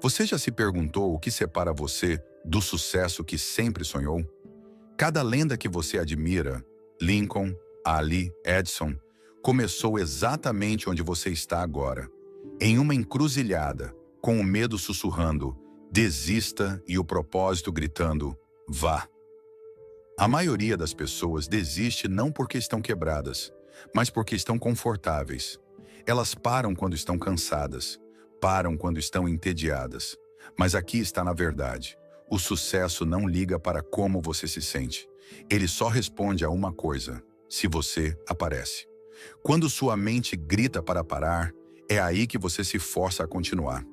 Você já se perguntou o que separa você do sucesso que sempre sonhou? Cada lenda que você admira, Lincoln, Ali, Edison, começou exatamente onde você está agora, em uma encruzilhada, com o medo sussurrando, desista, e o propósito gritando, vá. A maioria das pessoas desiste não porque estão quebradas, mas porque estão confortáveis. Elas param quando estão cansadas, param quando estão entediadas. Mas aqui está na verdade. O sucesso não liga para como você se sente. Ele só responde a uma coisa: se você aparece. Quando sua mente grita para parar, é aí que você se força a continuar.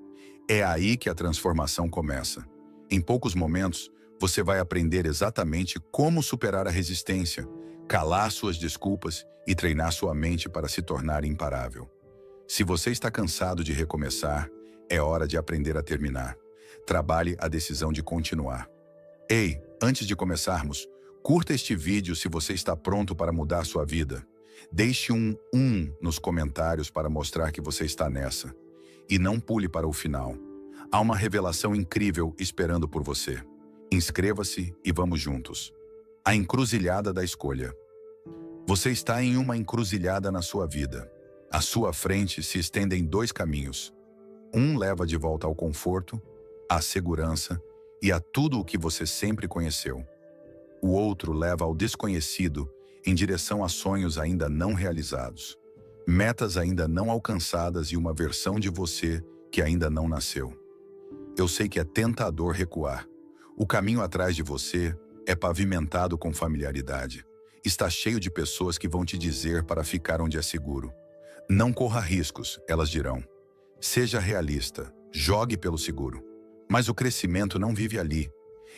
É aí que a transformação começa. Em poucos momentos, você vai aprender exatamente como superar a resistência, calar suas desculpas e treinar sua mente para se tornar imparável. Se você está cansado de recomeçar, é hora de aprender a terminar. Trabalhe a decisão de continuar. Ei, antes de começarmos, curta este vídeo se você está pronto para mudar sua vida. Deixe um nos comentários para mostrar que você está nessa. E não pule para o final. Há uma revelação incrível esperando por você. Inscreva-se e vamos juntos. A encruzilhada da escolha. Você está em uma encruzilhada na sua vida. À sua frente se estendem dois caminhos. Um leva de volta ao conforto, à segurança e a tudo o que você sempre conheceu. O outro leva ao desconhecido, em direção a sonhos ainda não realizados, metas ainda não alcançadas e uma versão de você que ainda não nasceu. Eu sei que é tentador recuar. O caminho atrás de você é pavimentado com familiaridade. Está cheio de pessoas que vão te dizer para ficar onde é seguro. Não corra riscos, elas dirão. Seja realista, jogue pelo seguro. Mas o crescimento não vive ali.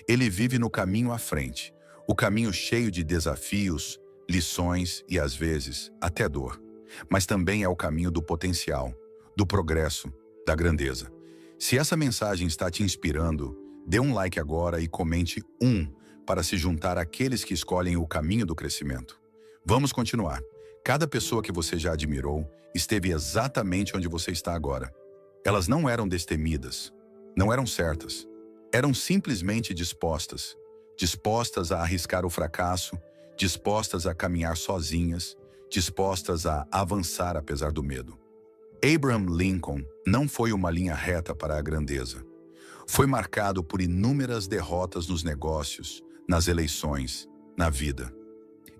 Ele vive no caminho à frente. O caminho cheio de desafios, lições e, às vezes, até dor. Mas também é o caminho do potencial, do progresso, da grandeza. Se essa mensagem está te inspirando, dê um like agora e comente para se juntar àqueles que escolhem o caminho do crescimento. Vamos continuar. Cada pessoa que você já admirou esteve exatamente onde você está agora. Elas não eram destemidas, não eram certas. Eram simplesmente dispostas. Dispostas a arriscar o fracasso, dispostas a caminhar sozinhas, dispostas a avançar apesar do medo. Abraham Lincoln não foi uma linha reta para a grandeza. Foi marcado por inúmeras derrotas nos negócios, nas eleições, na vida.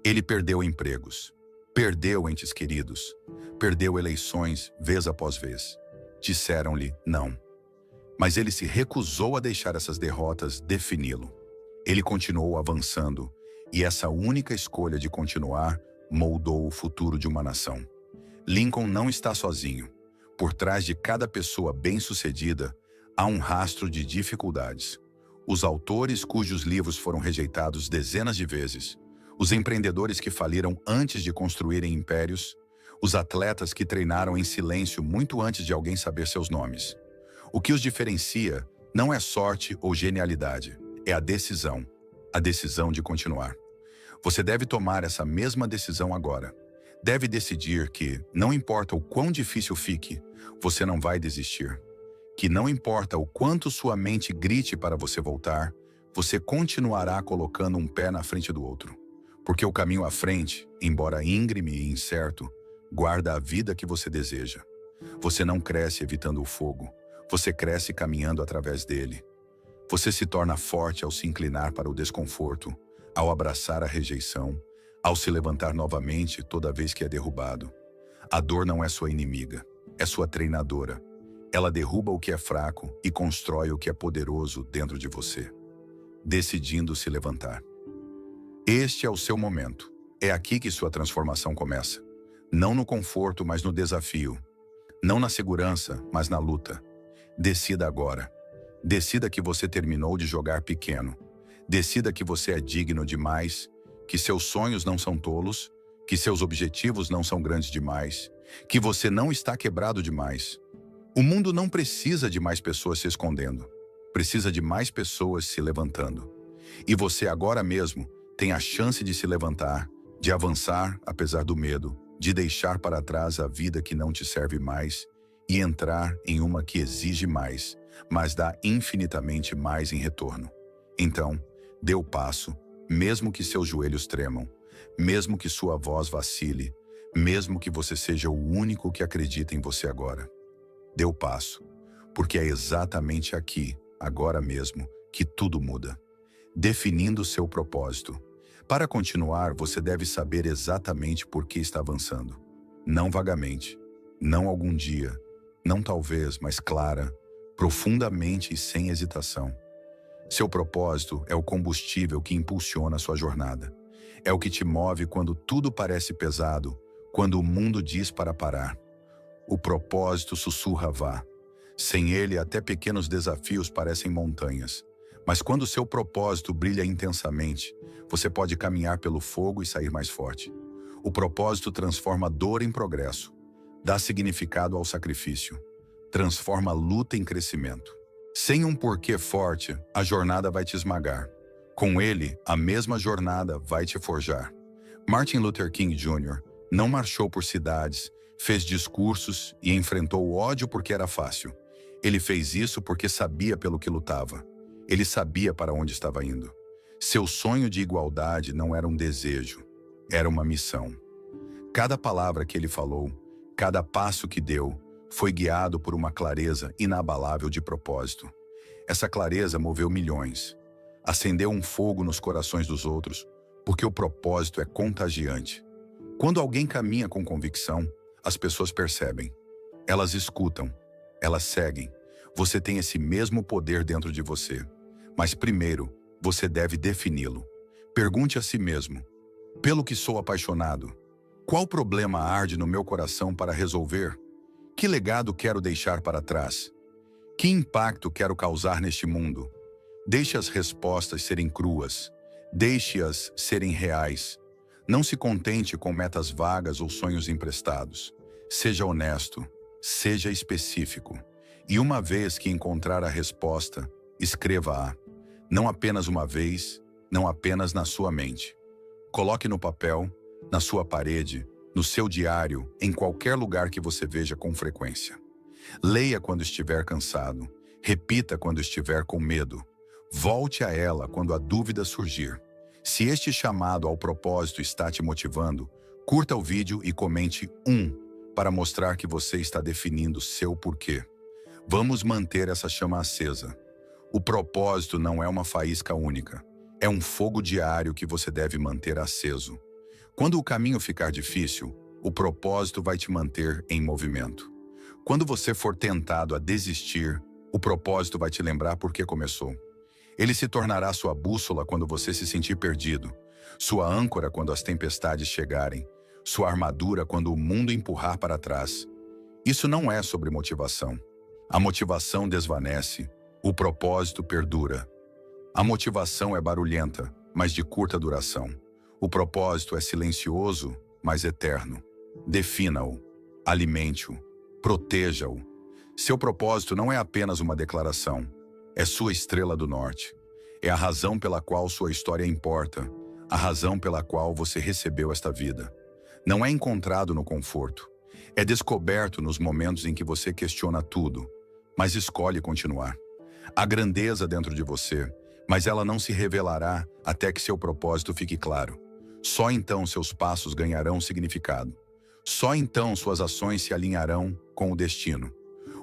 Ele perdeu empregos, perdeu entes queridos, perdeu eleições vez após vez. Disseram-lhe não. Mas ele se recusou a deixar essas derrotas defini-lo. Ele continuou avançando, e essa única escolha de continuar moldou o futuro de uma nação. Lincoln não está sozinho. Por trás de cada pessoa bem-sucedida, há um rastro de dificuldades. Os autores cujos livros foram rejeitados dezenas de vezes, os empreendedores que faliram antes de construírem impérios, os atletas que treinaram em silêncio muito antes de alguém saber seus nomes. O que os diferencia não é sorte ou genialidade, é a decisão de continuar. Você deve tomar essa mesma decisão agora. Deve decidir que, não importa o quão difícil fique, você não vai desistir. Que não importa o quanto sua mente grite para você voltar, você continuará colocando um pé na frente do outro. Porque o caminho à frente, embora íngreme e incerto, guarda a vida que você deseja. Você não cresce evitando o fogo, você cresce caminhando através dele. Você se torna forte ao se inclinar para o desconforto, ao abraçar a rejeição, ao se levantar novamente toda vez que é derrubado. A dor não é sua inimiga, é sua treinadora. Ela derruba o que é fraco e constrói o que é poderoso dentro de você, decidindo se levantar. Este é o seu momento. É aqui que sua transformação começa. Não no conforto, mas no desafio. Não na segurança, mas na luta. Decida agora. Decida que você terminou de jogar pequeno. Decida que você é digno demais, que seus sonhos não são tolos, que seus objetivos não são grandes demais, que você não está quebrado demais. O mundo não precisa de mais pessoas se escondendo. Precisa de mais pessoas se levantando. E você agora mesmo tem a chance de se levantar, de avançar apesar do medo, de deixar para trás a vida que não te serve mais e entrar em uma que exige mais, mas dá infinitamente mais em retorno. Então, dê o passo, mesmo que seus joelhos tremam, mesmo que sua voz vacile, mesmo que você seja o único que acredita em você agora. Dê o passo, porque é exatamente aqui, agora mesmo, que tudo muda. Definindo seu propósito. Para continuar, você deve saber exatamente por que está avançando. Não vagamente, não algum dia, não talvez, mas clara, profundamente e sem hesitação. Seu propósito é o combustível que impulsiona a sua jornada. É o que te move quando tudo parece pesado, quando o mundo diz para parar. O propósito sussurra vá. Sem ele, até pequenos desafios parecem montanhas. Mas quando seu propósito brilha intensamente, você pode caminhar pelo fogo e sair mais forte. O propósito transforma dor em progresso, dá significado ao sacrifício, transforma luta em crescimento. Sem um porquê forte, a jornada vai te esmagar. Com ele, a mesma jornada vai te forjar. Martin Luther King Jr. não marchou por cidades, fez discursos e enfrentou o ódio porque era fácil. Ele fez isso porque sabia pelo que lutava. Ele sabia para onde estava indo. Seu sonho de igualdade não era um desejo, era uma missão. Cada palavra que ele falou, cada passo que deu, foi guiado por uma clareza inabalável de propósito. Essa clareza moveu milhões. Acendeu um fogo nos corações dos outros, porque o propósito é contagiante. Quando alguém caminha com convicção, as pessoas percebem. Elas escutam, elas seguem. Você tem esse mesmo poder dentro de você. Mas primeiro, você deve defini-lo. Pergunte a si mesmo: pelo que sou apaixonado? Qual problema arde no meu coração para resolver? Que legado quero deixar para trás? Que impacto quero causar neste mundo? Deixe as respostas serem cruas. Deixe-as serem reais. Não se contente com metas vagas ou sonhos emprestados. Seja honesto, seja específico. E uma vez que encontrar a resposta, escreva-a. Não apenas uma vez, não apenas na sua mente. Coloque no papel, na sua parede, no seu diário, em qualquer lugar que você veja com frequência. Leia quando estiver cansado. Repita quando estiver com medo. Volte a ela quando a dúvida surgir. Se este chamado ao propósito está te motivando, curta o vídeo e comente 1 para mostrar que você está definindo seu porquê. Vamos manter essa chama acesa. O propósito não é uma faísca única. É um fogo diário que você deve manter aceso. Quando o caminho ficar difícil, o propósito vai te manter em movimento. Quando você for tentado a desistir, o propósito vai te lembrar por que começou. Ele se tornará sua bússola quando você se sentir perdido, sua âncora quando as tempestades chegarem, sua armadura quando o mundo empurrar para trás. Isso não é sobre motivação. A motivação desvanece, o propósito perdura. A motivação é barulhenta, mas de curta duração. O propósito é silencioso, mas eterno. Defina-o, alimente-o, proteja-o. Seu propósito não é apenas uma declaração, é sua estrela do norte. É a razão pela qual sua história importa, a razão pela qual você recebeu esta vida. Não é encontrado no conforto, é descoberto nos momentos em que você questiona tudo, mas escolhe continuar. Há grandeza dentro de você, mas ela não se revelará até que seu propósito fique claro. Só então seus passos ganharão significado. Só então suas ações se alinharão com o destino.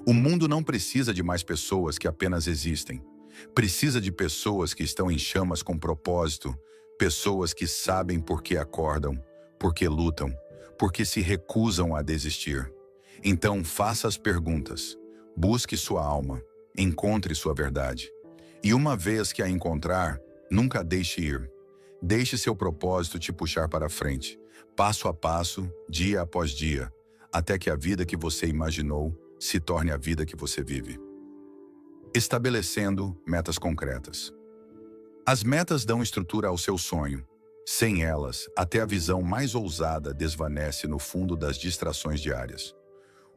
O mundo não precisa de mais pessoas que apenas existem. Precisa de pessoas que estão em chamas com propósito, pessoas que sabem por que acordam, por que lutam, por que se recusam a desistir. Então faça as perguntas, busque sua alma, encontre sua verdade. E uma vez que a encontrar, nunca deixe ir. Deixe seu propósito te puxar para frente, passo a passo, dia após dia, até que a vida que você imaginou se torne a vida que você vive. Estabelecendo metas concretas. As metas dão estrutura ao seu sonho. Sem elas, até a visão mais ousada desvanece no fundo das distrações diárias.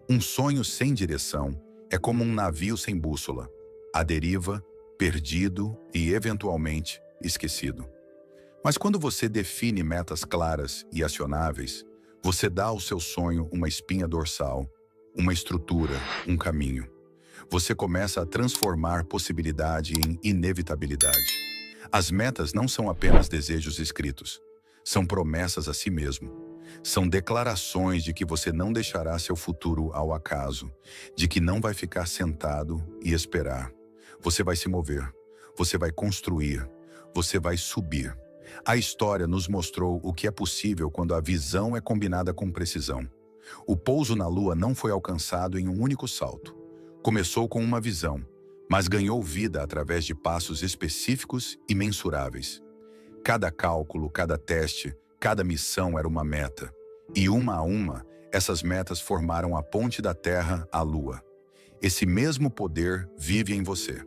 Um sonho sem direção é como um navio sem bússola, à deriva, perdido e, eventualmente, esquecido. Mas quando você define metas claras e acionáveis, você dá ao seu sonho uma espinha dorsal, uma estrutura, um caminho. Você começa a transformar possibilidade em inevitabilidade. As metas não são apenas desejos escritos. São promessas a si mesmo. São declarações de que você não deixará seu futuro ao acaso, de que não vai ficar sentado e esperar. Você vai se mover, você vai construir, você vai subir. A história nos mostrou o que é possível quando a visão é combinada com precisão. O pouso na Lua não foi alcançado em um único salto. Começou com uma visão, mas ganhou vida através de passos específicos e mensuráveis. Cada cálculo, cada teste, cada missão era uma meta. E uma a uma, essas metas formaram a ponte da Terra à Lua. Esse mesmo poder vive em você.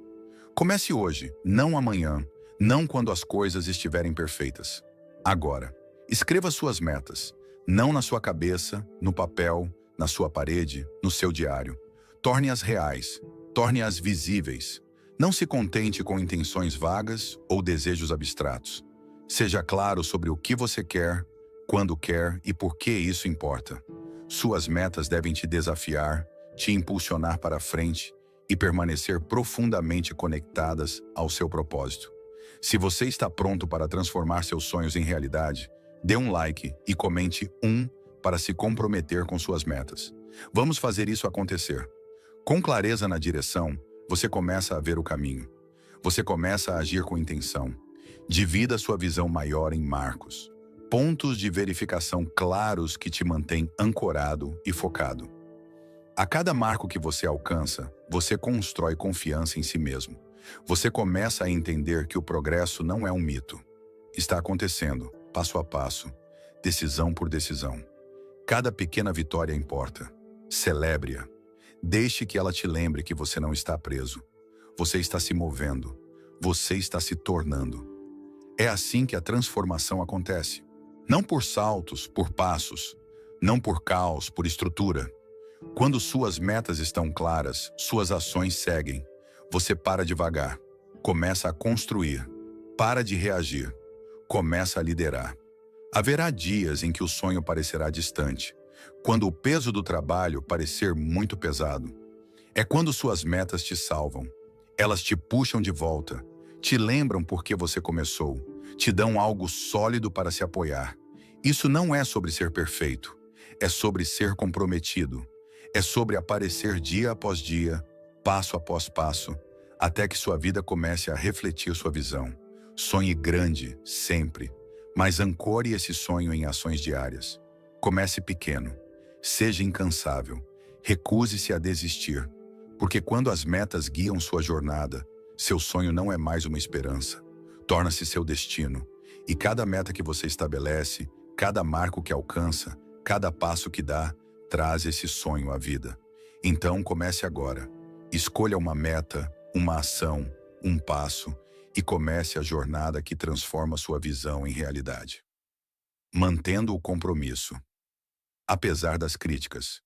Comece hoje, não amanhã, não quando as coisas estiverem perfeitas. Agora, escreva suas metas, não na sua cabeça, no papel, na sua parede, no seu diário. Torne-as reais, torne-as visíveis. Não se contente com intenções vagas ou desejos abstratos. Seja claro sobre o que você quer, quando quer e por que isso importa. Suas metas devem te desafiar, te impulsionar para frente e permanecer profundamente conectadas ao seu propósito. Se você está pronto para transformar seus sonhos em realidade, dê um like e comente para se comprometer com suas metas. Vamos fazer isso acontecer. Com clareza na direção, você começa a ver o caminho. Você começa a agir com intenção. Divida sua visão maior em marcos. Pontos de verificação claros que te mantêm ancorado e focado. A cada marco que você alcança, você constrói confiança em si mesmo. Você começa a entender que o progresso não é um mito. Está acontecendo, passo a passo, decisão por decisão. Cada pequena vitória importa. Celebre-a. Deixe que ela te lembre que você não está preso. Você está se movendo. Você está se tornando. É assim que a transformação acontece. Não por saltos, por passos. Não por caos, por estrutura. Quando suas metas estão claras, suas ações seguem. Você para devagar. Começa a construir. Para de reagir. Começa a liderar. Haverá dias em que o sonho parecerá distante. Quando o peso do trabalho parecer muito pesado. É quando suas metas te salvam. Elas te puxam de volta. Te lembram por que você começou. Te dão algo sólido para se apoiar. Isso não é sobre ser perfeito. É sobre ser comprometido. É sobre aparecer dia após dia, passo após passo, até que sua vida comece a refletir sua visão. Sonhe grande, sempre, mas ancore esse sonho em ações diárias. Comece pequeno. Seja incansável. Recuse-se a desistir. Porque quando as metas guiam sua jornada, seu sonho não é mais uma esperança. Torna-se seu destino. E cada meta que você estabelece, cada marco que alcança, cada passo que dá, traz esse sonho à vida. Então comece agora. Escolha uma meta, uma ação, um passo e comece a jornada que transforma sua visão em realidade. Mantendo o compromisso. Apesar das críticas.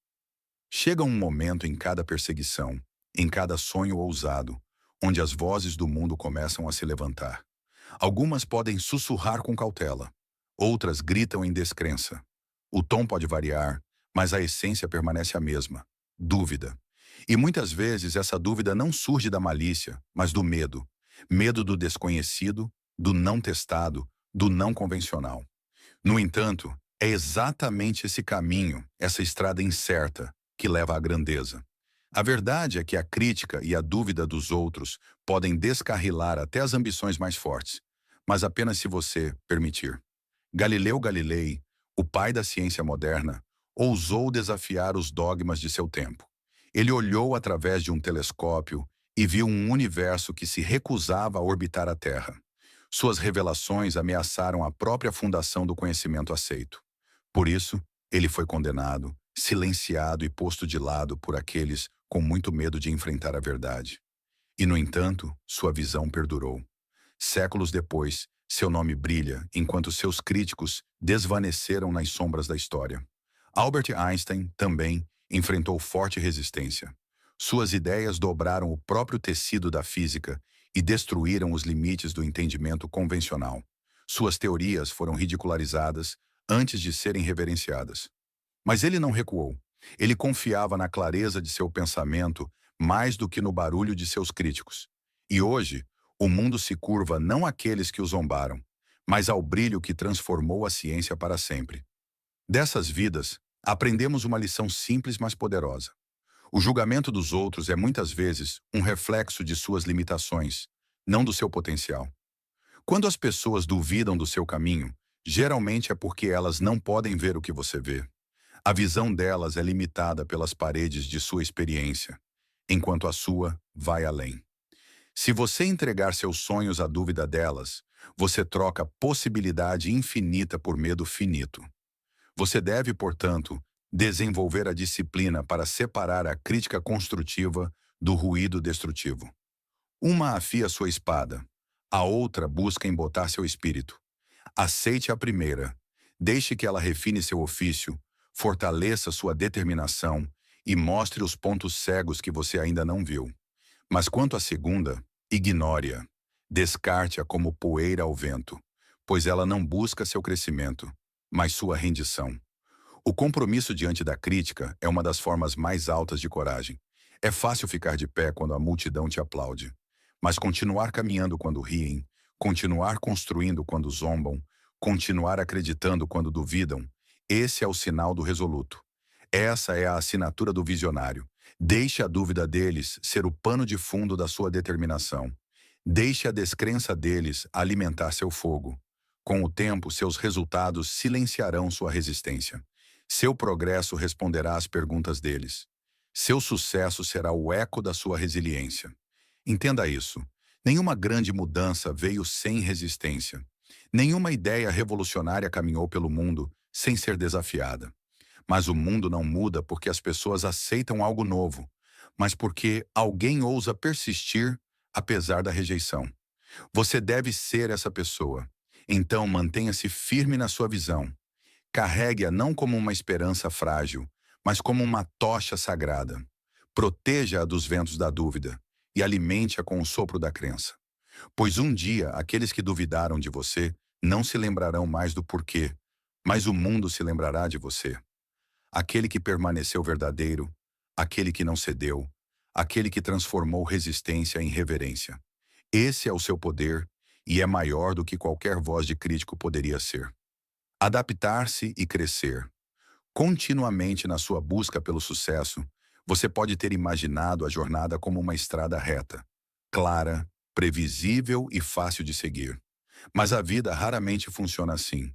Chega um momento em cada perseguição, em cada sonho ousado, onde as vozes do mundo começam a se levantar. Algumas podem sussurrar com cautela, outras gritam em descrença. O tom pode variar, mas a essência permanece a mesma: dúvida. E muitas vezes essa dúvida não surge da malícia, mas do medo. Medo do desconhecido, do não testado, do não convencional. No entanto, é exatamente esse caminho, essa estrada incerta, que leva à grandeza. A verdade é que a crítica e a dúvida dos outros podem descarrilar até as ambições mais fortes, mas apenas se você permitir. Galileu Galilei, o pai da ciência moderna, ousou desafiar os dogmas de seu tempo. Ele olhou através de um telescópio e viu um universo que se recusava a orbitar a Terra. Suas revelações ameaçaram a própria fundação do conhecimento aceito. Por isso, ele foi condenado, silenciado e posto de lado por aqueles com muito medo de enfrentar a verdade. E, no entanto, sua visão perdurou. Séculos depois, seu nome brilha, enquanto seus críticos desvaneceram nas sombras da história. Albert Einstein, também, enfrentou forte resistência. Suas ideias dobraram o próprio tecido da física e destruíram os limites do entendimento convencional. Suas teorias foram ridicularizadas antes de serem reverenciadas. Mas ele não recuou. Ele confiava na clareza de seu pensamento, mais do que no barulho de seus críticos. E hoje, o mundo se curva não àqueles que o zombaram, mas ao brilho que transformou a ciência para sempre. Dessas vidas, aprendemos uma lição simples, mas poderosa. O julgamento dos outros é muitas vezes um reflexo de suas limitações, não do seu potencial. Quando as pessoas duvidam do seu caminho, geralmente é porque elas não podem ver o que você vê. A visão delas é limitada pelas paredes de sua experiência, enquanto a sua vai além. Se você entregar seus sonhos à dúvida delas, você troca possibilidade infinita por medo finito. Você deve, portanto, desenvolver a disciplina para separar a crítica construtiva do ruído destrutivo. Uma afia sua espada, a outra busca embotar seu espírito. Aceite a primeira, deixe que ela refine seu ofício, fortaleça sua determinação e mostre os pontos cegos que você ainda não viu. Mas quanto à segunda, ignore-a. Descarte-a como poeira ao vento, pois ela não busca seu crescimento, mas sua rendição. O compromisso diante da crítica é uma das formas mais altas de coragem. É fácil ficar de pé quando a multidão te aplaude, mas continuar caminhando quando riem, continuar construindo quando zombam, continuar acreditando quando duvidam, esse é o sinal do resoluto. Essa é a assinatura do visionário. Deixe a dúvida deles ser o pano de fundo da sua determinação. Deixe a descrença deles alimentar seu fogo. Com o tempo, seus resultados silenciarão sua resistência. Seu progresso responderá às perguntas deles. Seu sucesso será o eco da sua resiliência. Entenda isso. Nenhuma grande mudança veio sem resistência. Nenhuma ideia revolucionária caminhou pelo mundo sem ser desafiada. Mas o mundo não muda porque as pessoas aceitam algo novo, mas porque alguém ousa persistir apesar da rejeição. Você deve ser essa pessoa. Então mantenha-se firme na sua visão. Carregue-a não como uma esperança frágil, mas como uma tocha sagrada. Proteja-a dos ventos da dúvida e alimente-a com o sopro da crença. Pois um dia aqueles que duvidaram de você não se lembrarão mais do porquê, mas o mundo se lembrará de você. Aquele que permaneceu verdadeiro, aquele que não cedeu, aquele que transformou resistência em reverência. Esse é o seu poder e é maior do que qualquer voz de crítico poderia ser. Adaptar-se e crescer. Continuamente na sua busca pelo sucesso, você pode ter imaginado a jornada como uma estrada reta, clara, previsível e fácil de seguir. Mas a vida raramente funciona assim.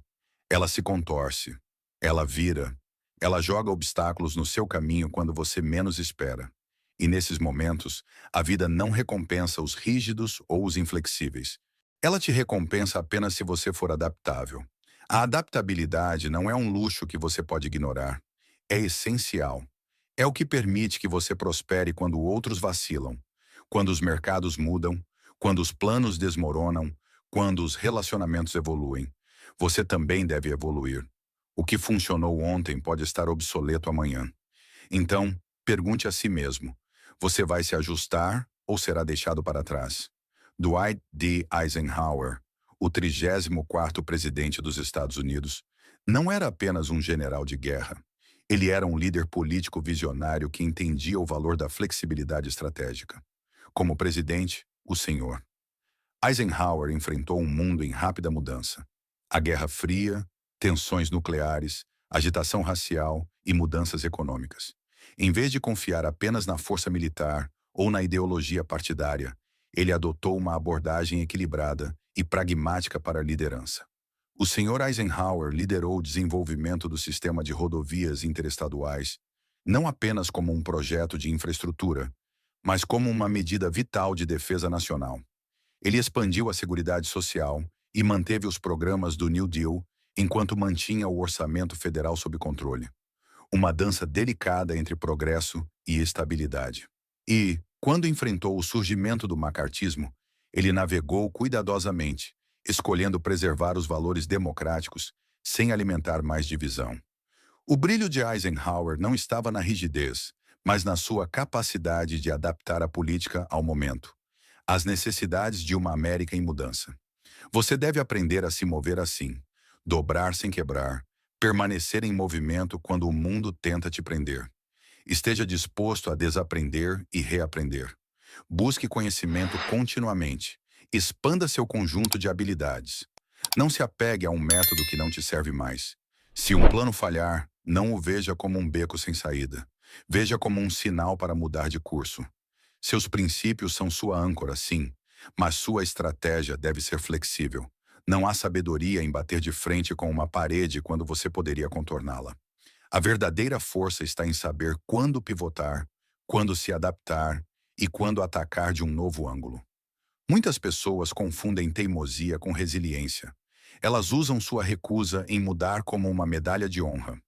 Ela se contorce, ela vira, ela joga obstáculos no seu caminho quando você menos espera. E nesses momentos, a vida não recompensa os rígidos ou os inflexíveis. Ela te recompensa apenas se você for adaptável. A adaptabilidade não é um luxo que você pode ignorar. É essencial. É o que permite que você prospere quando outros vacilam, quando os mercados mudam, quando os planos desmoronam, quando os relacionamentos evoluem. Você também deve evoluir. O que funcionou ontem pode estar obsoleto amanhã. Então, pergunte a si mesmo: você vai se ajustar ou será deixado para trás? Dwight D. Eisenhower, o 34º presidente dos Estados Unidos, não era apenas um general de guerra. Ele era um líder político visionário que entendia o valor da flexibilidade estratégica. Como presidente, o senhor. Eisenhower enfrentou um mundo em rápida mudança. A Guerra Fria, tensões nucleares, agitação racial e mudanças econômicas. Em vez de confiar apenas na força militar ou na ideologia partidária, ele adotou uma abordagem equilibrada e pragmática para a liderança. O Sr. Eisenhower liderou o desenvolvimento do sistema de rodovias interestaduais, não apenas como um projeto de infraestrutura, mas como uma medida vital de defesa nacional. Ele expandiu a Seguridade Social e manteve os programas do New Deal enquanto mantinha o orçamento federal sob controle. Uma dança delicada entre progresso e estabilidade. E, quando enfrentou o surgimento do macartismo, ele navegou cuidadosamente, escolhendo preservar os valores democráticos sem alimentar mais divisão. O brilho de Eisenhower não estava na rigidez, mas na sua capacidade de adaptar a política ao momento, às necessidades de uma América em mudança. Você deve aprender a se mover assim, dobrar sem quebrar, permanecer em movimento quando o mundo tenta te prender. Esteja disposto a desaprender e reaprender. Busque conhecimento continuamente. Expanda seu conjunto de habilidades. Não se apegue a um método que não te serve mais. Se um plano falhar, não o veja como um beco sem saída. Veja como um sinal para mudar de curso. Seus princípios são sua âncora, sim, mas sua estratégia deve ser flexível. Não há sabedoria em bater de frente com uma parede quando você poderia contorná-la. A verdadeira força está em saber quando pivotar, quando se adaptar e quando atacar de um novo ângulo. Muitas pessoas confundem teimosia com resiliência. Elas usam sua recusa em mudar como uma medalha de honra.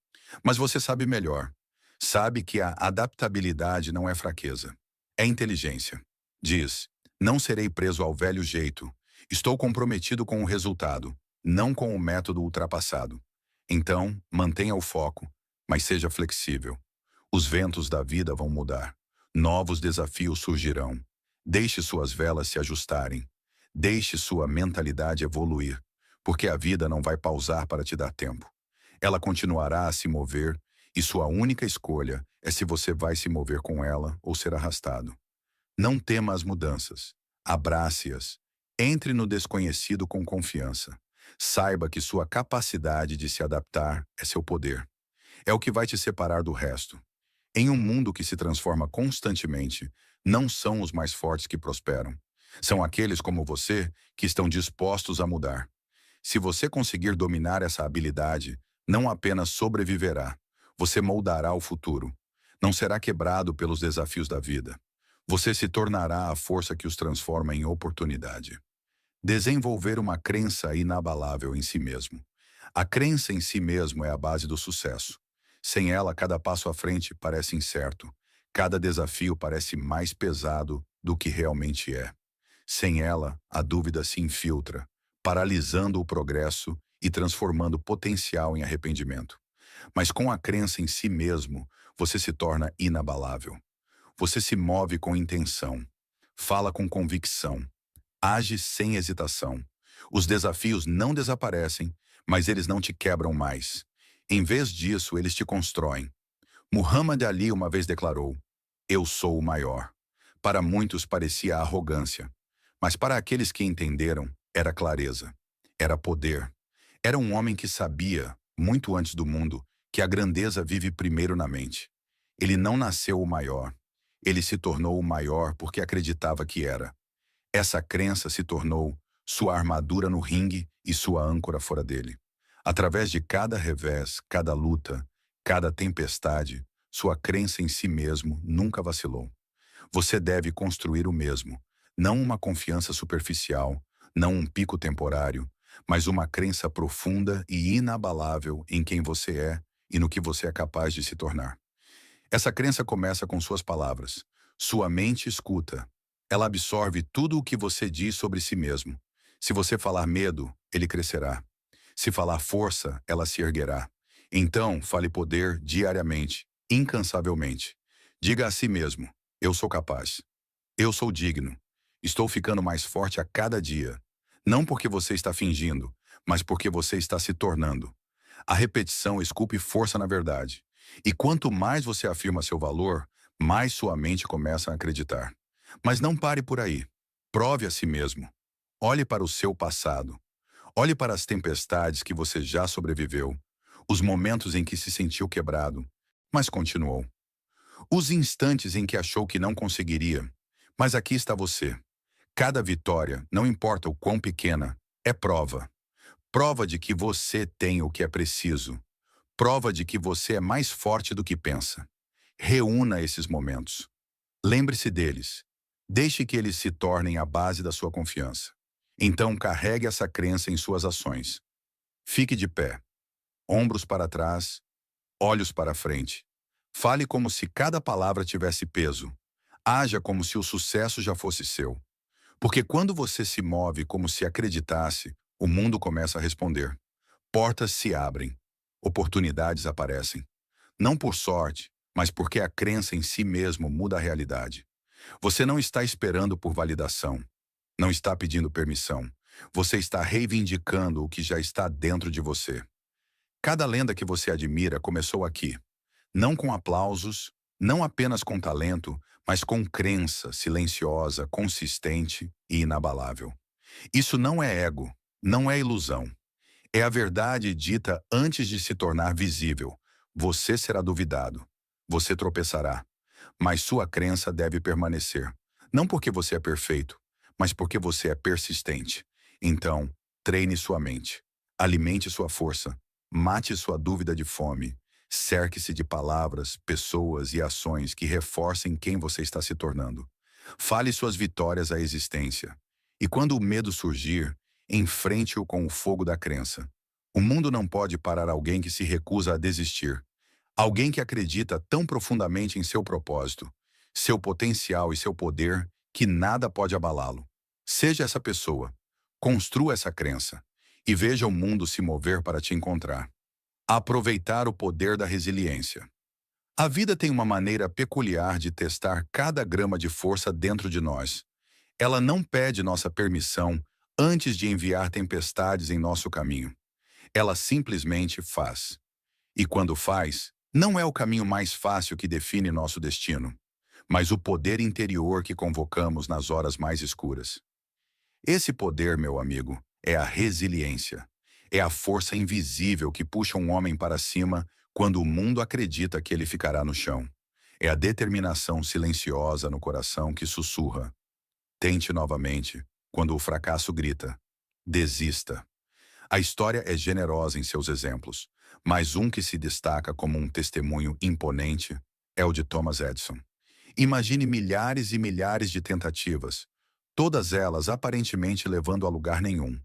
Mas você sabe melhor. Sabe que a adaptabilidade não é fraqueza. É inteligência. Diz: não serei preso ao velho jeito. Estou comprometido com o resultado, não com o método ultrapassado. Então, mantenha o foco, mas seja flexível. Os ventos da vida vão mudar. Novos desafios surgirão. Deixe suas velas se ajustarem. Deixe sua mentalidade evoluir, porque a vida não vai pausar para te dar tempo. Ela continuará a se mover e sua única escolha é se você vai se mover com ela ou ser arrastado. Não tema as mudanças. Abrace-as. Entre no desconhecido com confiança. Saiba que sua capacidade de se adaptar é seu poder. É o que vai te separar do resto. Em um mundo que se transforma constantemente, não são os mais fortes que prosperam. São aqueles como você que estão dispostos a mudar. Se você conseguir dominar essa habilidade, não apenas sobreviverá, você moldará o futuro. Não será quebrado pelos desafios da vida. Você se tornará a força que os transforma em oportunidade. Desenvolver uma crença inabalável em si mesmo. A crença em si mesmo é a base do sucesso. Sem ela, cada passo à frente parece incerto. Cada desafio parece mais pesado do que realmente é. Sem ela, a dúvida se infiltra, paralisando o progresso e transformando potencial em arrependimento. Mas com a crença em si mesmo, você se torna inabalável. Você se move com intenção, fala com convicção, age sem hesitação. Os desafios não desaparecem, mas eles não te quebram mais. Em vez disso, eles te constroem. Muhammad Ali uma vez declarou: eu sou o maior. Para muitos parecia arrogância, mas para aqueles que entenderam, era clareza, era poder. Era um homem que sabia, muito antes do mundo, que a grandeza vive primeiro na mente. Ele não nasceu o maior. Ele se tornou o maior porque acreditava que era. Essa crença se tornou sua armadura no ringue e sua âncora fora dele. Através de cada revés, cada luta, cada tempestade, sua crença em si mesmo nunca vacilou. Você deve construir o mesmo, não uma confiança superficial, não um pico temporário, mas uma crença profunda e inabalável em quem você é e no que você é capaz de se tornar. Essa crença começa com suas palavras. Sua mente escuta. Ela absorve tudo o que você diz sobre si mesmo. Se você falar medo, ele crescerá. Se falar força, ela se erguerá. Então, fale poder diariamente, incansavelmente. Diga a si mesmo: eu sou capaz. Eu sou digno. Estou ficando mais forte a cada dia. Não porque você está fingindo, mas porque você está se tornando. A repetição esculpe força na verdade. E quanto mais você afirma seu valor, mais sua mente começa a acreditar. Mas não pare por aí. Prove a si mesmo. Olhe para o seu passado. Olhe para as tempestades que você já sobreviveu, os momentos em que se sentiu quebrado, mas continuou. Os instantes em que achou que não conseguiria, mas aqui está você. Cada vitória, não importa o quão pequena, é prova. Prova de que você tem o que é preciso. Prova de que você é mais forte do que pensa. Reúna esses momentos. Lembre-se deles. Deixe que eles se tornem a base da sua confiança. Então carregue essa crença em suas ações. Fique de pé, ombros para trás, olhos para frente. Fale como se cada palavra tivesse peso. Haja como se o sucesso já fosse seu. Porque quando você se move como se acreditasse, o mundo começa a responder. Portas se abrem. Oportunidades aparecem. Não por sorte, mas porque a crença em si mesmo muda a realidade. Você não está esperando por validação. Não está pedindo permissão. Você está reivindicando o que já está dentro de você. Cada lenda que você admira começou aqui. Não com aplausos, Não apenas com talento, mas com crença silenciosa, consistente e inabalável. Isso não é ego, não é ilusão. É a verdade dita antes de se tornar visível. Você será duvidado. Você tropeçará. Mas sua crença deve permanecer. Não porque você é perfeito, mas porque você é persistente. Então, treine sua mente. Alimente sua força. Mate sua dúvida de fome. Cerque-se de palavras, pessoas e ações que reforcem quem você está se tornando. Fale suas vitórias à existência. E quando o medo surgir, enfrente-o com o fogo da crença. O mundo não pode parar alguém que se recusa a desistir. Alguém que acredita tão profundamente em seu propósito, seu potencial e seu poder que nada pode abalá-lo. Seja essa pessoa. Construa essa crença. E veja o mundo se mover para te encontrar. Aproveitar o poder da resiliência. A vida tem uma maneira peculiar de testar cada grama de força dentro de nós. Ela não pede nossa permissão antes de enviar tempestades em nosso caminho. Ela simplesmente faz. E quando faz, não é o caminho mais fácil que define nosso destino, mas o poder interior que convocamos nas horas mais escuras. Esse poder, meu amigo, é a resiliência. É a força invisível que puxa um homem para cima quando o mundo acredita que ele ficará no chão. É a determinação silenciosa no coração que sussurra: tente novamente, quando o fracasso grita: desista. A história é generosa em seus exemplos, mas um que se destaca como um testemunho imponente é o de Thomas Edison. Imagine milhares e milhares de tentativas, todas elas aparentemente levando a lugar nenhum.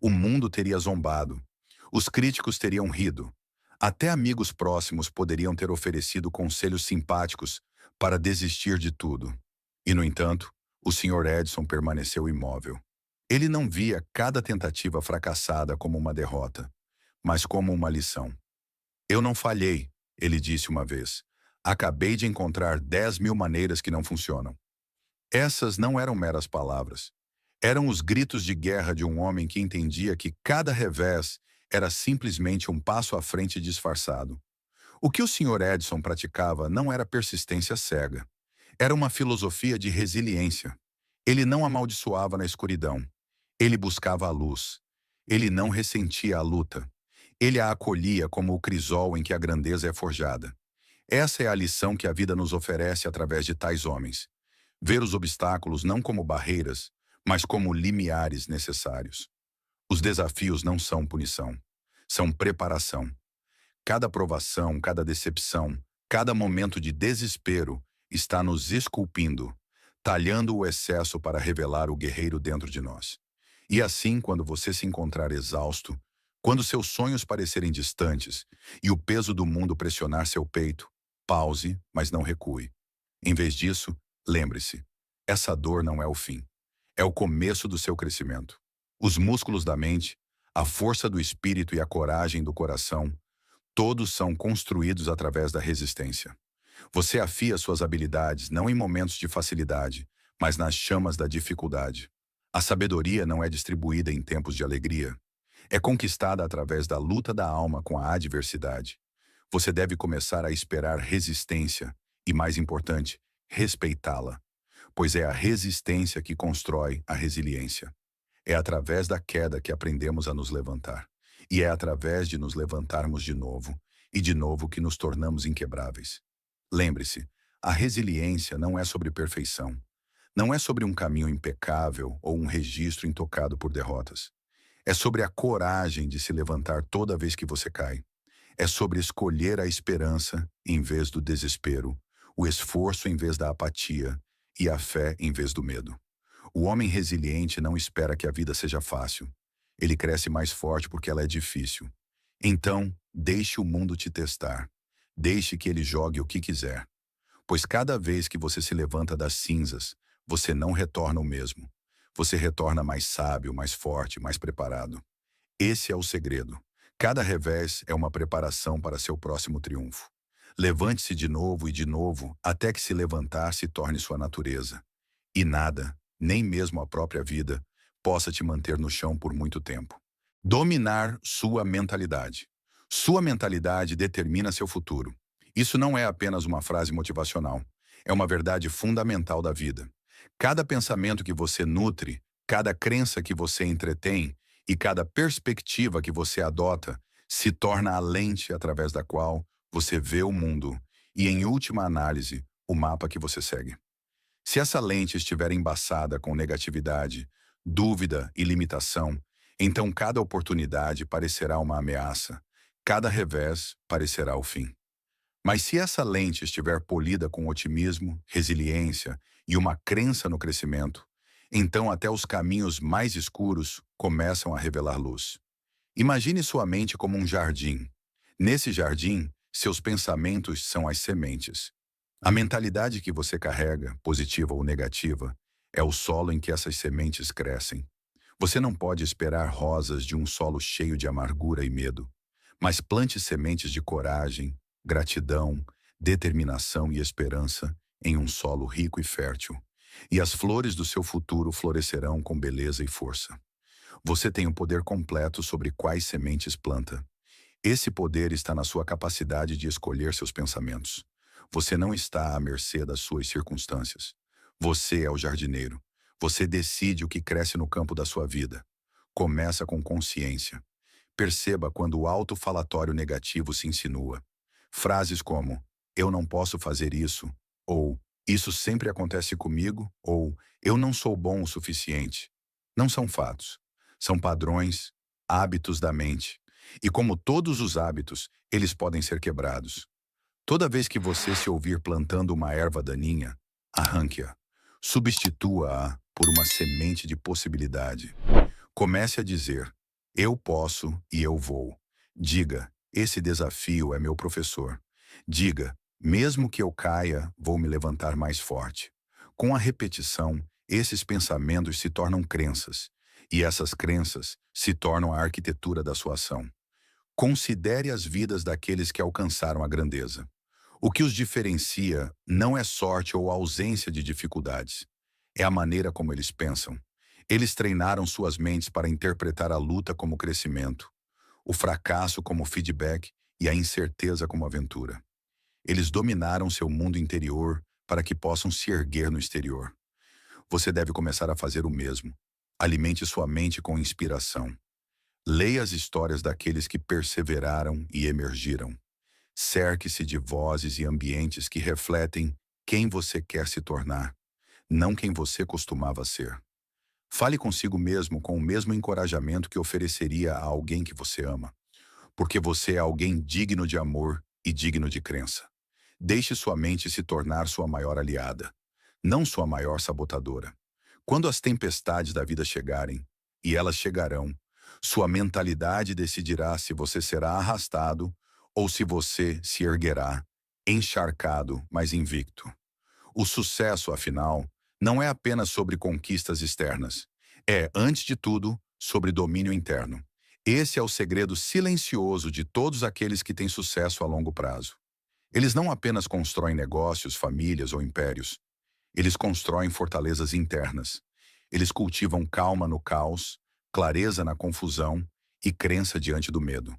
O mundo teria zombado, os críticos teriam rido, até amigos próximos poderiam ter oferecido conselhos simpáticos para desistir de tudo. E, no entanto, o Sr. Edison permaneceu imóvel. Ele não via cada tentativa fracassada como uma derrota, mas como uma lição. Eu não falhei, ele disse uma vez. Acabei de encontrar 10.000 maneiras que não funcionam. Essas não eram meras palavras. Eram os gritos de guerra de um homem que entendia que cada revés era simplesmente um passo à frente disfarçado. O que o Sr. Edison praticava não era persistência cega. Era uma filosofia de resiliência. Ele não amaldiçoava na escuridão. Ele buscava a luz. Ele não ressentia a luta. Ele a acolhia como o crisol em que a grandeza é forjada. Essa é a lição que a vida nos oferece através de tais homens. Ver os obstáculos não como barreiras, mas como limiares necessários. Os desafios não são punição, são preparação. Cada provação, cada decepção, cada momento de desespero está nos esculpindo, talhando o excesso para revelar o guerreiro dentro de nós. E assim, quando você se encontrar exausto, quando seus sonhos parecerem distantes e o peso do mundo pressionar seu peito, pause, mas não recue. Em vez disso, lembre-se, essa dor não é o fim. É o começo do seu crescimento. Os músculos da mente, a força do espírito e a coragem do coração, todos são construídos através da resistência. Você afia suas habilidades não em momentos de facilidade, mas nas chamas da dificuldade. A sabedoria não é distribuída em tempos de alegria. É conquistada através da luta da alma com a adversidade. Você deve começar a esperar resistência e, mais importante, respeitá-la, pois é a resistência que constrói a resiliência. É através da queda que aprendemos a nos levantar. E é através de nos levantarmos de novo e de novo que nos tornamos inquebráveis. Lembre-se, a resiliência não é sobre perfeição. Não é sobre um caminho impecável ou um registro intocado por derrotas. É sobre a coragem de se levantar toda vez que você cai. É sobre escolher a esperança em vez do desespero, o esforço em vez da apatia e a fé em vez do medo. O homem resiliente não espera que a vida seja fácil. Ele cresce mais forte porque ela é difícil. Então, deixe o mundo te testar. Deixe que ele jogue o que quiser. Pois cada vez que você se levanta das cinzas, você não retorna o mesmo. Você retorna mais sábio, mais forte, mais preparado. Esse é o segredo. Cada revés é uma preparação para seu próximo triunfo. Levante-se de novo e de novo, até que se levantar se torne sua natureza. E nada, nem mesmo a própria vida, possa te manter no chão por muito tempo. Dominar sua mentalidade. Sua mentalidade determina seu futuro. Isso não é apenas uma frase motivacional. É uma verdade fundamental da vida. Cada pensamento que você nutre, cada crença que você entretém e cada perspectiva que você adota se torna a lente através da qual você vê o mundo e, em última análise, o mapa que você segue. Se essa lente estiver embaçada com negatividade, dúvida e limitação, então cada oportunidade parecerá uma ameaça, cada revés parecerá o fim. Mas se essa lente estiver polida com otimismo, resiliência e uma crença no crescimento, então até os caminhos mais escuros começam a revelar luz. Imagine sua mente como um jardim. Nesse jardim, seus pensamentos são as sementes. A mentalidade que você carrega, positiva ou negativa, é o solo em que essas sementes crescem. Você não pode esperar rosas de um solo cheio de amargura e medo, mas plante sementes de coragem, gratidão, determinação e esperança em um solo rico e fértil, e as flores do seu futuro florescerão com beleza e força. Você tem o poder completo sobre quais sementes planta. Esse poder está na sua capacidade de escolher seus pensamentos. Você não está à mercê das suas circunstâncias. Você é o jardineiro. Você decide o que cresce no campo da sua vida. Começa com consciência. Perceba quando o autofalatório negativo se insinua. Frases como, eu não posso fazer isso, ou isso sempre acontece comigo, ou eu não sou bom o suficiente. Não são fatos. São padrões, hábitos da mente. E como todos os hábitos, eles podem ser quebrados. Toda vez que você se ouvir plantando uma erva daninha, arranque-a. Substitua-a por uma semente de possibilidade. Comece a dizer, eu posso e eu vou. Diga, esse desafio é meu professor. Diga, mesmo que eu caia, vou me levantar mais forte. Com a repetição, esses pensamentos se tornam crenças, e essas crenças se tornam a arquitetura da sua ação. Considere as vidas daqueles que alcançaram a grandeza. O que os diferencia não é sorte ou ausência de dificuldades. É a maneira como eles pensam. Eles treinaram suas mentes para interpretar a luta como crescimento, o fracasso como feedback e a incerteza como aventura. Eles dominaram seu mundo interior para que possam se erguer no exterior. Você deve começar a fazer o mesmo. Alimente sua mente com inspiração. Leia as histórias daqueles que perseveraram e emergiram. Cerque-se de vozes e ambientes que refletem quem você quer se tornar, não quem você costumava ser. Fale consigo mesmo com o mesmo encorajamento que ofereceria a alguém que você ama, porque você é alguém digno de amor e digno de crença. Deixe sua mente se tornar sua maior aliada, não sua maior sabotadora. Quando as tempestades da vida chegarem, e elas chegarão, sua mentalidade decidirá se você será arrastado ou se você se erguerá, encharcado, mas invicto. O sucesso, afinal, não é apenas sobre conquistas externas. É, antes de tudo, sobre domínio interno. Esse é o segredo silencioso de todos aqueles que têm sucesso a longo prazo. Eles não apenas constroem negócios, famílias ou impérios. Eles constroem fortalezas internas. Eles cultivam calma no caos, clareza na confusão e crença diante do medo.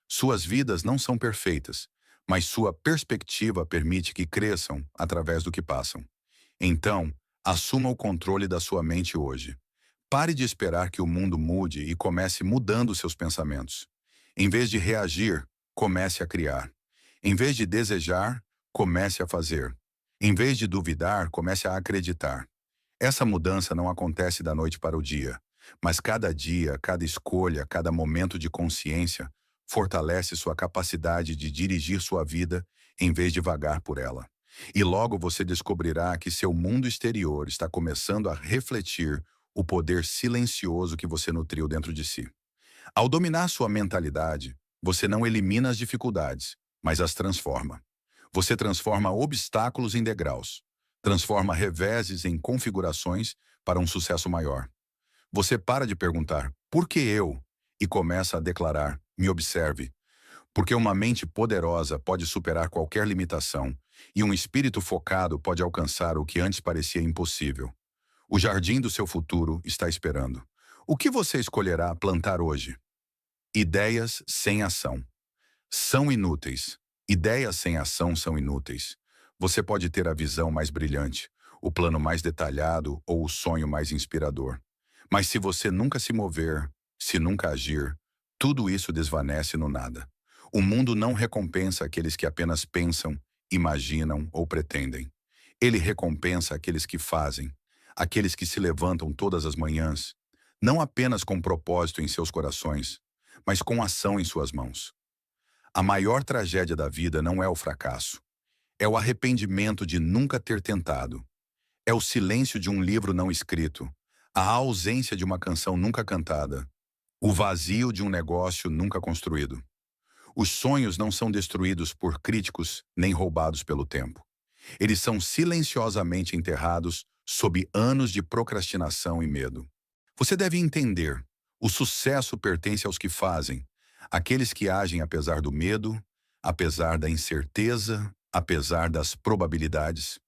Suas vidas não são perfeitas, mas sua perspectiva permite que cresçam através do que passam. Então, assuma o controle da sua mente hoje. Pare de esperar que o mundo mude e comece mudando seus pensamentos. Em vez de reagir, comece a criar. Em vez de desejar, comece a fazer. Em vez de duvidar, comece a acreditar. Essa mudança não acontece da noite para o dia, mas cada dia, cada escolha, cada momento de consciência fortalece sua capacidade de dirigir sua vida em vez de vagar por ela. E logo você descobrirá que seu mundo exterior está começando a refletir o poder silencioso que você nutriu dentro de si. Ao dominar sua mentalidade, você não elimina as dificuldades, mas as transforma. Você transforma obstáculos em degraus, transforma reveses em configurações para um sucesso maior. Você para de perguntar, por que eu? E começa a declarar, me observe. Porque uma mente poderosa pode superar qualquer limitação, e um espírito focado pode alcançar o que antes parecia impossível. O jardim do seu futuro está esperando. O que você escolherá plantar hoje? Ideias sem ação. São inúteis. Ideias sem ação são inúteis. Você pode ter a visão mais brilhante, o plano mais detalhado ou o sonho mais inspirador. Mas se você nunca se mover, se nunca agir, tudo isso desvanece no nada. O mundo não recompensa aqueles que apenas pensam, imaginam ou pretendem. Ele recompensa aqueles que fazem, aqueles que se levantam todas as manhãs, não apenas com propósito em seus corações, mas com ação em suas mãos. A maior tragédia da vida não é o fracasso, é o arrependimento de nunca ter tentado. É o silêncio de um livro não escrito, a ausência de uma canção nunca cantada, o vazio de um negócio nunca construído. Os sonhos não são destruídos por críticos nem roubados pelo tempo. Eles são silenciosamente enterrados sob anos de procrastinação e medo. Você deve entender, o sucesso pertence aos que fazem, aqueles que agem apesar do medo, apesar da incerteza, apesar das probabilidades.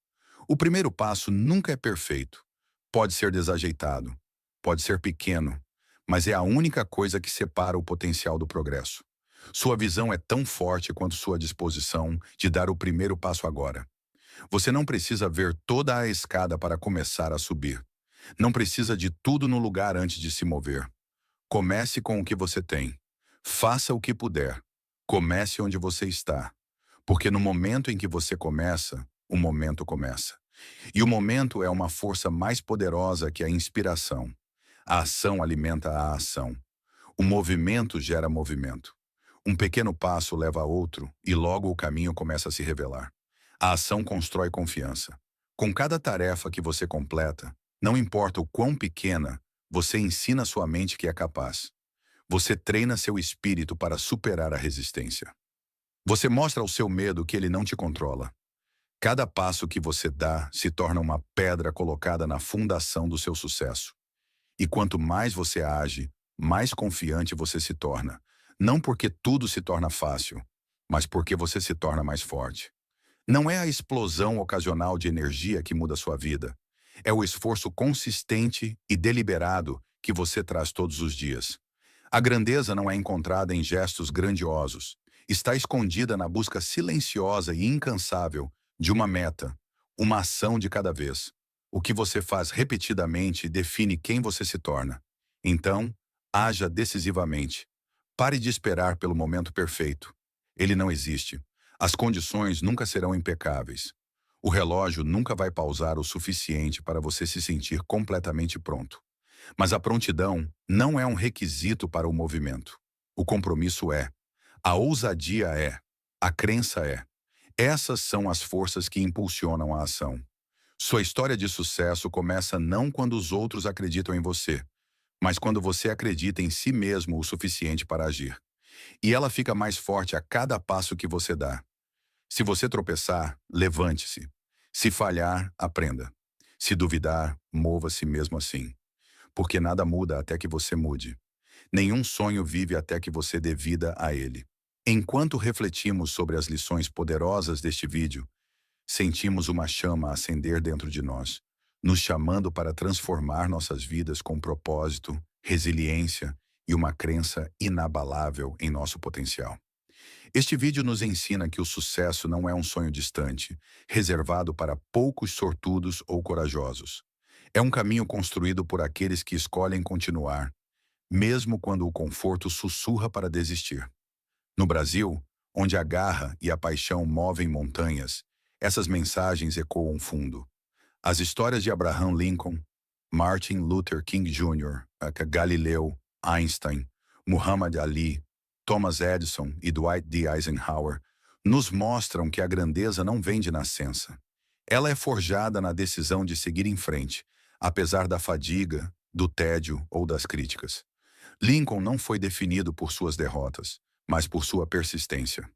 O primeiro passo nunca é perfeito. Pode ser desajeitado, pode ser pequeno, mas é a única coisa que separa o potencial do progresso. Sua visão é tão forte quanto sua disposição de dar o primeiro passo agora. Você não precisa ver toda a escada para começar a subir. Não precisa de tudo no lugar antes de se mover. Comece com o que você tem. Faça o que puder. Comece onde você está. Porque no momento em que você começa, o momento começa. E o momento é uma força mais poderosa que a inspiração. A ação alimenta a ação. O movimento gera movimento. Um pequeno passo leva a outro e logo o caminho começa a se revelar. A ação constrói confiança. Com cada tarefa que você completa, não importa o quão pequena, você ensina sua mente que é capaz. Você treina seu espírito para superar a resistência. Você mostra ao seu medo que ele não te controla. Cada passo que você dá se torna uma pedra colocada na fundação do seu sucesso. E quanto mais você age, mais confiante você se torna. Não porque tudo se torna fácil, mas porque você se torna mais forte. Não é a explosão ocasional de energia que muda sua vida. É o esforço consistente e deliberado que você traz todos os dias. A grandeza não é encontrada em gestos grandiosos. Está escondida na busca silenciosa e incansável de uma meta, uma ação de cada vez. O que você faz repetidamente define quem você se torna. Então, haja decisivamente. Pare de esperar pelo momento perfeito. Ele não existe. As condições nunca serão impecáveis. O relógio nunca vai pausar o suficiente para você se sentir completamente pronto. Mas a prontidão não é um requisito para o movimento. O compromisso é. A ousadia é. A crença é. Essas são as forças que impulsionam a ação. Sua história de sucesso começa não quando os outros acreditam em você, mas quando você acredita em si mesmo o suficiente para agir. E ela fica mais forte a cada passo que você dá. Se você tropeçar, levante-se. Se falhar, aprenda. Se duvidar, mova-se mesmo assim. Porque nada muda até que você mude. Nenhum sonho vive até que você dê vida a ele. Enquanto refletimos sobre as lições poderosas deste vídeo, sentimos uma chama acender dentro de nós, nos chamando para transformar nossas vidas com propósito, resiliência e uma crença inabalável em nosso potencial. Este vídeo nos ensina que o sucesso não é um sonho distante, reservado para poucos sortudos ou corajosos. É um caminho construído por aqueles que escolhem continuar, mesmo quando o conforto sussurra para desistir. No Brasil, onde a garra e a paixão movem montanhas, essas mensagens ecoam fundo. As histórias de Abraham Lincoln, Martin Luther King Jr., Galileu, Einstein, Muhammad Ali, Thomas Edison e Dwight D. Eisenhower nos mostram que a grandeza não vem de nascença. Ela é forjada na decisão de seguir em frente, apesar da fadiga, do tédio ou das críticas. Lincoln não foi definido por suas derrotas, mas por sua persistência.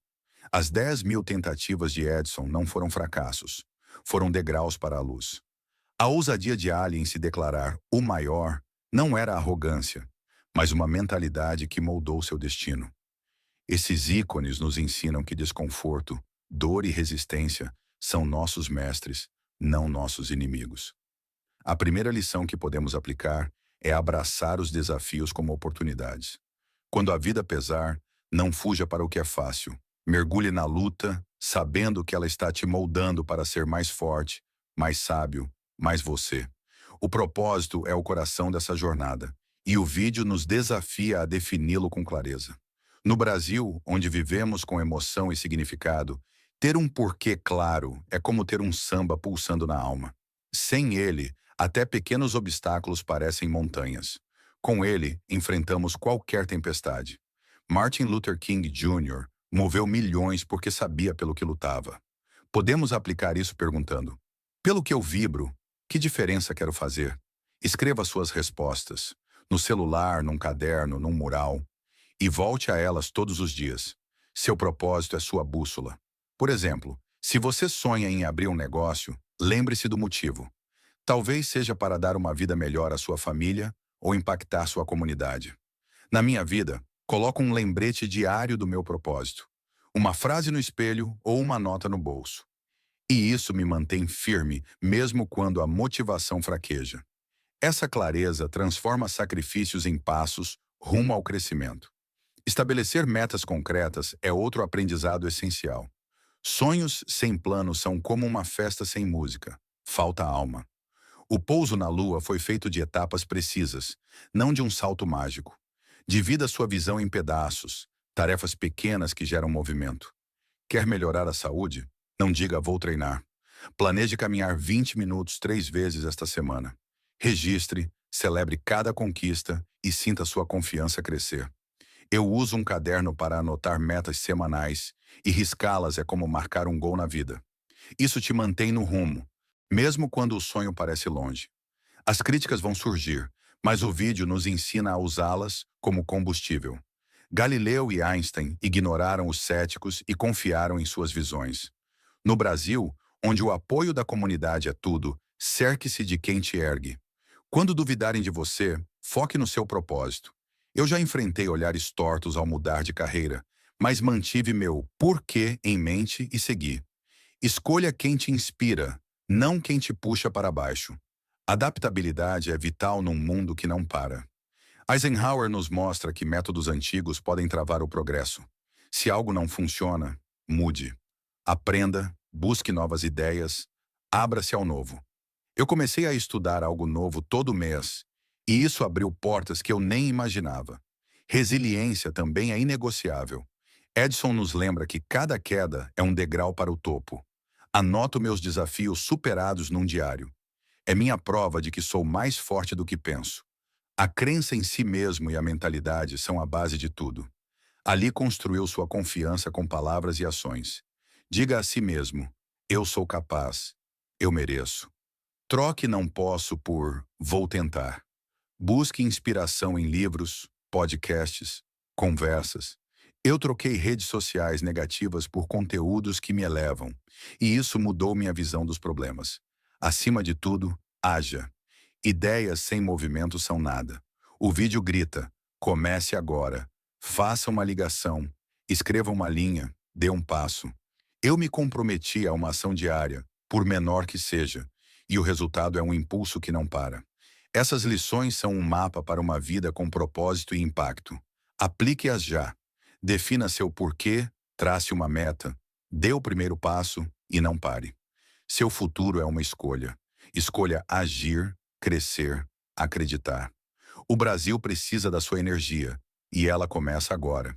As 10.000 tentativas de Edison não foram fracassos, foram degraus para a luz. A ousadia de Ali em se declarar o maior não era arrogância, mas uma mentalidade que moldou seu destino. Esses ícones nos ensinam que desconforto, dor e resistência são nossos mestres, não nossos inimigos. A primeira lição que podemos aplicar é abraçar os desafios como oportunidades. Quando a vida pesar, não fuja para o que é fácil. Mergulhe na luta, sabendo que ela está te moldando para ser mais forte, mais sábio, mais você. O propósito é o coração dessa jornada, e o vídeo nos desafia a defini-lo com clareza. No Brasil, onde vivemos com emoção e significado, ter um porquê claro é como ter um samba pulsando na alma. Sem ele, até pequenos obstáculos parecem montanhas. Com ele, enfrentamos qualquer tempestade. Martin Luther King Jr. moveu milhões porque sabia pelo que lutava. Podemos aplicar isso perguntando: pelo que eu vibro, que diferença quero fazer? Escreva suas respostas, no celular, num caderno, num mural, e volte a elas todos os dias. Seu propósito é sua bússola. Por exemplo, se você sonha em abrir um negócio, lembre-se do motivo. Talvez seja para dar uma vida melhor à sua família ou impactar sua comunidade. Na minha vida, coloco um lembrete diário do meu propósito, uma frase no espelho ou uma nota no bolso. E isso me mantém firme, mesmo quando a motivação fraqueja. Essa clareza transforma sacrifícios em passos rumo ao crescimento. Estabelecer metas concretas é outro aprendizado essencial. Sonhos sem plano são como uma festa sem música. Falta alma. O pouso na Lua foi feito de etapas precisas, não de um salto mágico. Divida sua visão em pedaços, tarefas pequenas que geram movimento. Quer melhorar a saúde? Não diga vou treinar. Planeje caminhar 20 minutos 3 vezes esta semana. Registre, celebre cada conquista e sinta sua confiança crescer. Eu uso um caderno para anotar metas semanais e riscá-las é como marcar um gol na vida. Isso te mantém no rumo, mesmo quando o sonho parece longe. As críticas vão surgir, mas o vídeo nos ensina a usá-las como combustível. Galileu e Einstein ignoraram os céticos e confiaram em suas visões. No Brasil, onde o apoio da comunidade é tudo, cerque-se de quem te ergue. Quando duvidarem de você, foque no seu propósito. Eu já enfrentei olhares tortos ao mudar de carreira, mas mantive meu porquê em mente e segui. Escolha quem te inspira, não quem te puxa para baixo. Adaptabilidade é vital num mundo que não para. Eisenhower nos mostra que métodos antigos podem travar o progresso. Se algo não funciona, mude. Aprenda, busque novas ideias, abra-se ao novo. Eu comecei a estudar algo novo todo mês, e isso abriu portas que eu nem imaginava. Resiliência também é inegociável. Edson nos lembra que cada queda é um degrau para o topo. Anoto meus desafios superados num diário. É minha prova de que sou mais forte do que penso. A crença em si mesmo e a mentalidade são a base de tudo. Ali construiu sua confiança com palavras e ações. Diga a si mesmo: eu sou capaz, eu mereço. Troque não posso por vou tentar. Busque inspiração em livros, podcasts, conversas. Eu troquei redes sociais negativas por conteúdos que me elevam, e isso mudou minha visão dos problemas. Acima de tudo, haja. Ideias sem movimento são nada. O vídeo grita: comece agora. Faça uma ligação, escreva uma linha, dê um passo. Eu me comprometi a uma ação diária, por menor que seja, e o resultado é um impulso que não para. Essas lições são um mapa para uma vida com propósito e impacto. Aplique-as já. Defina seu porquê, trace uma meta, dê o primeiro passo e não pare. Seu futuro é uma escolha. Escolha agir, crescer, acreditar. O Brasil precisa da sua energia, e ela começa agora.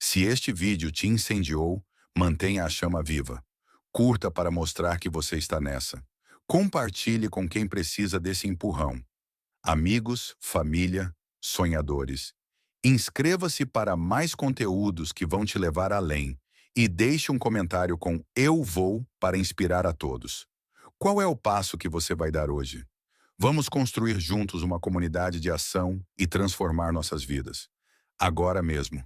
Se este vídeo te incendiou, mantenha a chama viva. Curta para mostrar que você está nessa. Compartilhe com quem precisa desse empurrão. Amigos, família, sonhadores. Inscreva-se para mais conteúdos que vão te levar além e deixe um comentário com "Eu vou" para inspirar a todos. Qual é o passo que você vai dar hoje? Vamos construir juntos uma comunidade de ação e transformar nossas vidas. Agora mesmo.